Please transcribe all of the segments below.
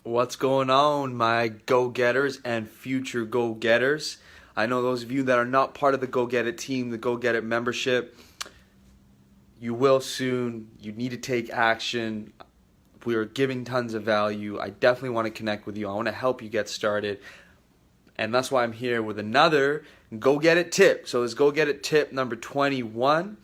What's going on, my go-getters and future go-getters? I know those of you that are not part of the Go Get It team, the Go Get It membership, you will soon. You need to take action. We are giving tons of value. I definitely want to connect with you. I want to help you get started. And that's why I'm here with another Go Get It tip. So it's Go Get It tip number 21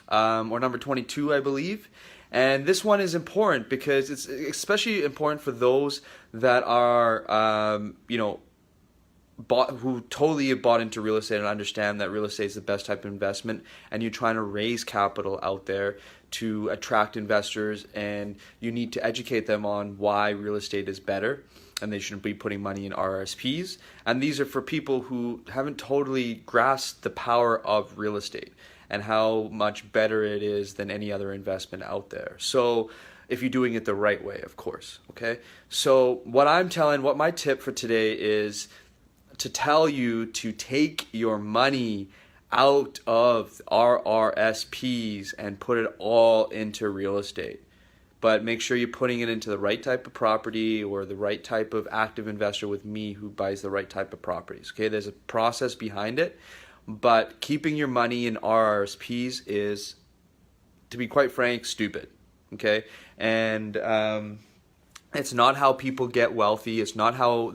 or number 22, I believe. And this one is important because it's especially important for those that are, who totally have bought into real estate and understand that real estate is the best type of investment, and you're trying to raise capital out there to attract investors, and you need to educate them on why real estate is better and they shouldn't be putting money in RRSPs. And these are for people who haven't totally grasped the power of real estate and how much better it is than any other investment out there. So if you're doing it the right way, of course, okay? So what my tip for today is to tell you to take your money out of RRSPs and put it all into real estate. But make sure you're putting it into the right type of property or the right type of active investor with me who buys the right type of properties. Okay, there's a process behind it, but keeping your money in RRSPs is, to be quite frank, stupid. Okay, and it's not how people get wealthy. It's not how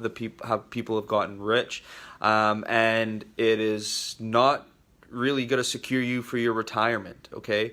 people have gotten rich, and it is not really going to secure you for your retirement. Okay.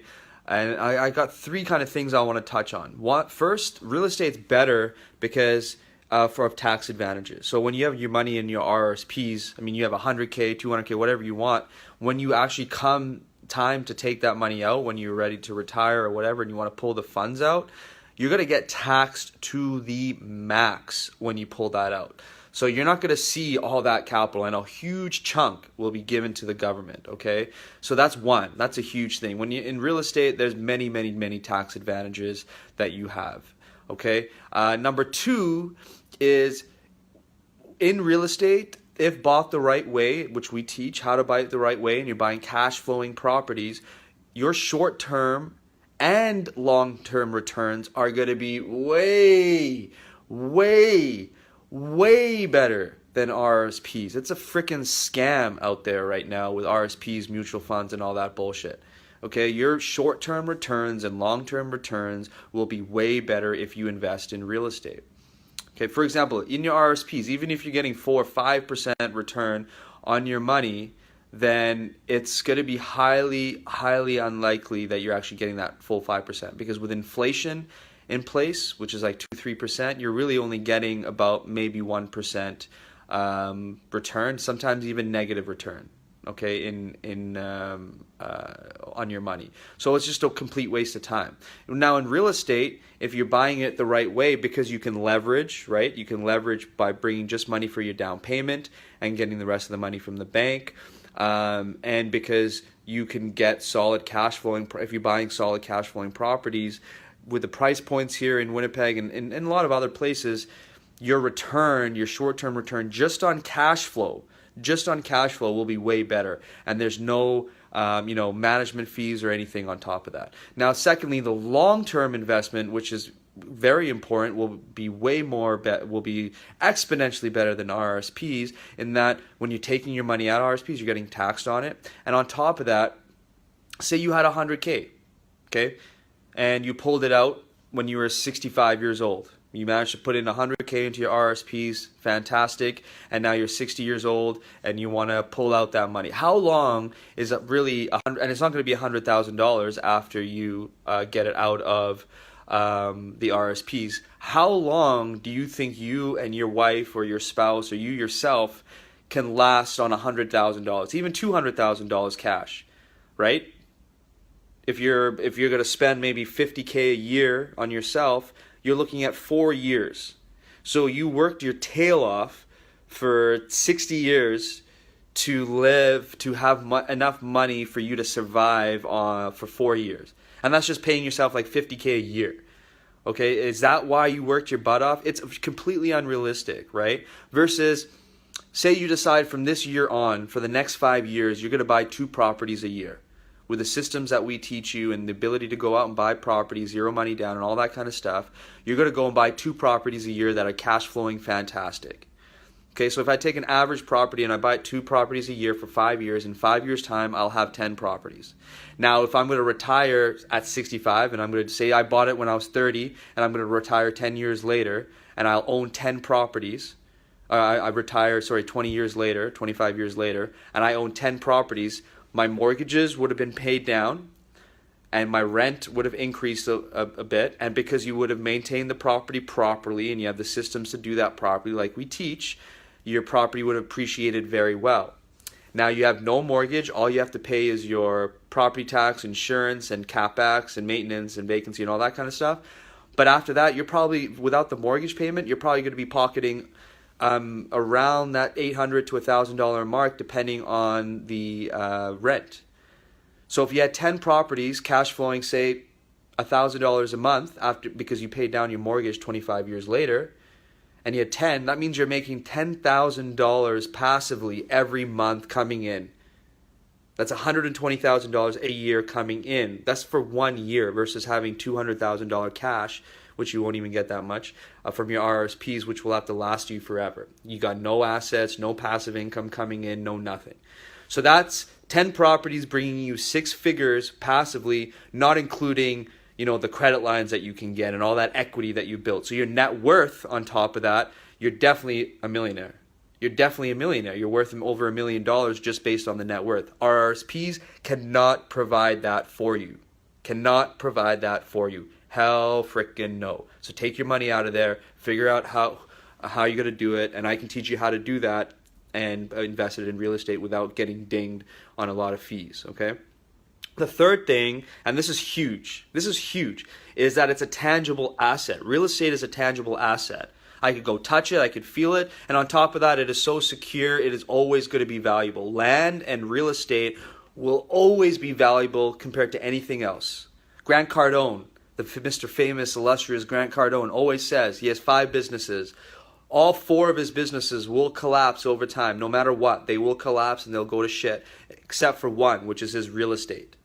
And I got three kind of things I want to touch on. First, real estate's better because for tax advantages. So when you have your money in your RRSPs, I mean, you have 100K, 200K, whatever you want. When you actually come time to take that money out, when you're ready to retire or whatever, and you want to pull the funds out, you're going to get taxed to the max when you pull that out. So you're not going to see all that capital, and a huge chunk will be given to the government, okay? So that's one. That's a huge thing. When you're in real estate, there's many, many, many tax advantages that you have, okay? Number two is in real estate, if bought the right way, which we teach how to buy it the right way, and you're buying cash flowing properties, your short-term and long-term returns are going to be way better than RRSPs. It's a freaking scam out there right now with RRSPs, mutual funds, and all that bullshit. Okay, your short-term returns and long-term returns will be way better if you invest in real estate. Okay, for example, in your RRSPs, even if you're getting 4 or 5% return on your money, then it's going to be highly, highly unlikely that you're actually getting that full 5%, because with inflation in place, which is like 2-3%, you're really only getting about maybe 1% return, sometimes even negative return, okay, on your money. So it's just a complete waste of time. Now in real estate, if you're buying it the right way, because you can leverage, right? You can leverage by bringing just money for your down payment and getting the rest of the money from the bank, and because you can get solid cash flowing, if you're buying solid cash flowing properties, with the price points here in Winnipeg and a lot of other places, your return, your short-term return just on cash flow will be way better. And there's no management fees or anything on top of that. Now, secondly, the long-term investment, which is very important, will be exponentially better than RRSPs, in that when you're taking your money out of RRSPs, you're getting taxed on it. And on top of that, say you had 100K, okay? And you pulled it out when you were 65 years old. You managed to put in 100K into your RRSPs, fantastic, and now you're 60 years old and you want to pull out that money. How long is it really, and it's not going to be $100,000 after you get it out of the RRSPs. How long do you think you and your wife or your spouse or you yourself can last on $100,000, even $200,000 cash, right? If you're going to spend maybe 50K a year on yourself, you're looking at 4 years. So you worked your tail off for 60 years to have enough money for you to survive for 4 years. And that's just paying yourself like 50K a year. Okay, is that why you worked your butt off? It's completely unrealistic, right? Versus, say you decide from this year on, for the next 5 years, you're going to buy 2 properties a year. with the systems that we teach you and the ability to go out and buy property, zero money down and all that kind of stuff, you're going to go and buy 2 properties a year that are cash flowing fantastic. Okay, so if I take an average property and I buy 2 properties a year for 5 years, in 5 years' time, I'll have 10 properties. Now, if I'm going to retire at 65, and I'm going to say I bought it when I was 30, and I'm going to retire 10 years later, and I'll own 10 properties, I retire, 20 years later, 25 years later, and I own 10 properties, my mortgages would have been paid down, and my rent would have increased a bit, and because you would have maintained the property properly, and you have the systems to do that properly like we teach, your property would have appreciated very well. Now you have no mortgage. All you have to pay is your property tax, insurance, and capex, and maintenance, and vacancy, and all that kind of stuff. But after that, you're probably, without the mortgage payment, you're probably going to be pocketing around that $800 to $1,000 mark, depending on the rent. So if you had 10 properties cash flowing, say, $1,000 a month after, because you paid down your mortgage 25 years later, and you had 10, that means you're making $10,000 passively every month coming in. That's $120,000 a year coming in. That's for 1 year versus having $200,000 cash, which you won't even get that much, from your RRSPs, which will have to last you forever. You got no assets, no passive income coming in, no nothing. So that's 10 properties bringing you 6 figures passively, not including the credit lines that you can get and all that equity that you built. So your net worth on top of that, you're definitely a millionaire. You're definitely a millionaire. You're worth over $1 million just based on the net worth. RRSPs cannot provide that for you. Cannot provide that for you. Hell frickin' no. So take your money out of there, figure out how you're going to do it, and I can teach you how to do that and invest it in real estate without getting dinged on a lot of fees, okay? The third thing, and this is huge, is that it's a tangible asset. Real estate is a tangible asset. I could go touch it, I could feel it, and on top of that, it is so secure, it is always going to be valuable. Land and real estate will always be valuable compared to anything else. Grant Cardone, the Mr. Famous, illustrious Grant Cardone, always says he has 5 businesses. All 4 of his businesses will collapse over time, no matter what. They will collapse and they'll go to shit, except for one, which is his real estate.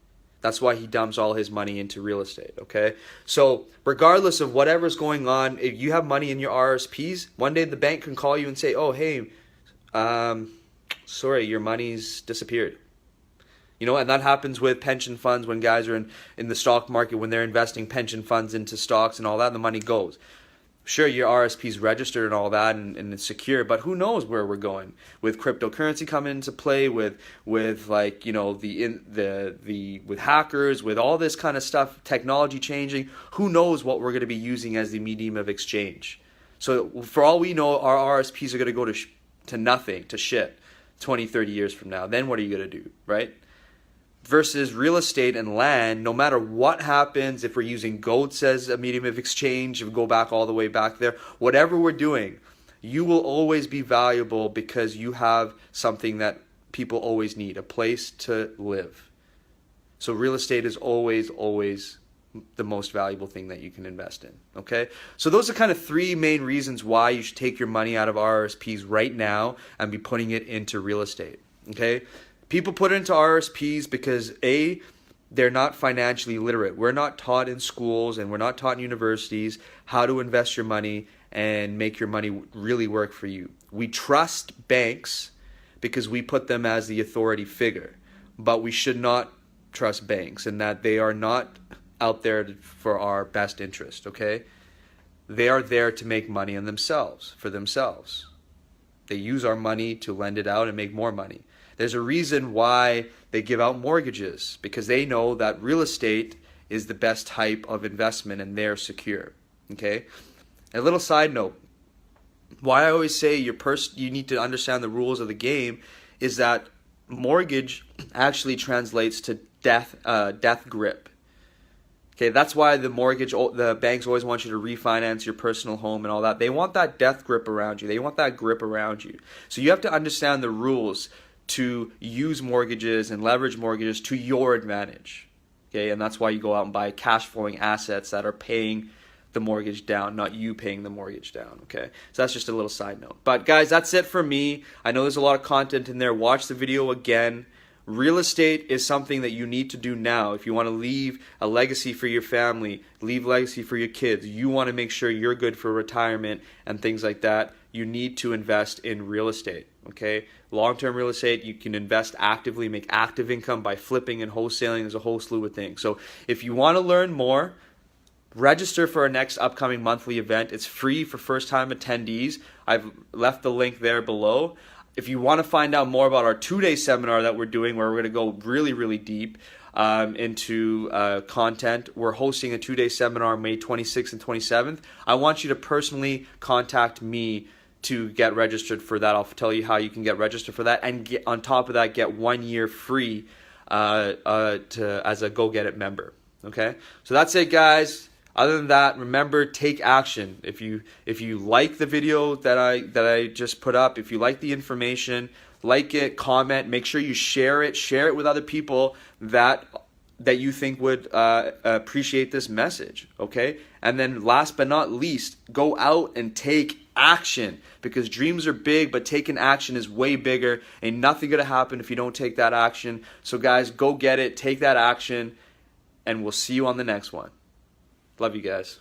That's why he dumps all his money into real estate, okay? So regardless of whatever's going on, if you have money in your RSPs, one day the bank can call you and say, oh, hey, sorry, your money's disappeared. And that happens with pension funds when guys are in the stock market, when they're investing pension funds into stocks and all that, the money goes. Sure, your RSP is registered and all that, and it's secure, but who knows where we're going with cryptocurrency coming into play, with like with hackers, with all this kind of stuff, technology changing. Who knows what we're going to be using as the medium of exchange? So for all we know, our RSPs are going to go to nothing, to shit, 20, 30 years from now. Then what are you going to do, right? Versus real estate and land, no matter what happens, if we're using goats as a medium of exchange, if we go back all the way back there, whatever we're doing, you will always be valuable because you have something that people always need, a place to live. So real estate is always the most valuable thing that you can invest in, okay? So those are kind of 3 main reasons why you should take your money out of RRSPs right now and be putting it into real estate, okay? People put it into RRSPs because A, they're not financially literate. We're not taught in schools and we're not taught in universities how to invest your money and make your money really work for you. We trust banks because we put them as the authority figure, but we should not trust banks in that they are not out there for our best interest, okay? They are there to make money on themselves, for themselves. They use our money to lend it out and make more money. There's a reason why they give out mortgages, because they know that real estate is the best type of investment and they're secure. Okay? A little side note. Why I always say you need to understand the rules of the game is that mortgage actually translates to death grip. Okay, that's why the banks always want you to refinance your personal home and all that. They want that death grip around you. They want that grip around you. So you have to understand the rules to use mortgages and leverage mortgages to your advantage. Okay, and that's why you go out and buy cash flowing assets that are paying the mortgage down, not you paying the mortgage down. Okay, so that's just a little side note. But guys, that's it for me. I know there's a lot of content in there. Watch the video again. real estate is something that you need to do now. If you want to leave a legacy for your family, leave legacy for your kids, you want to make sure you're good for retirement and things like that, you need to invest in real estate. Okay, long-term real estate, you can invest actively, make active income by flipping and wholesaling. There's a whole slew of things. So if you want to learn more, register for our next upcoming monthly event. It's free for first-time attendees. I've left the link there below. If you want to find out more about our 2-day seminar that we're doing, where we're going to go really, really deep into content, we're hosting a 2-day seminar May 26th and 27th. I want you to personally contact me to get registered for that. I'll tell you how you can get registered for that, and on top of that, get 1 year free as a Go Get It member. Okay, so that's it, guys. Other than that, remember, take action. If you like the video that I just put up, if you like the information, like it, comment, make sure you share it with other people that you think would appreciate this message. Okay, and then last but not least, go out and take action, because dreams are big, but taking action is way bigger. Ain't nothing gonna happen if you don't take that action. So guys, go get it, take that action, and we'll see you on the next one. Love you guys.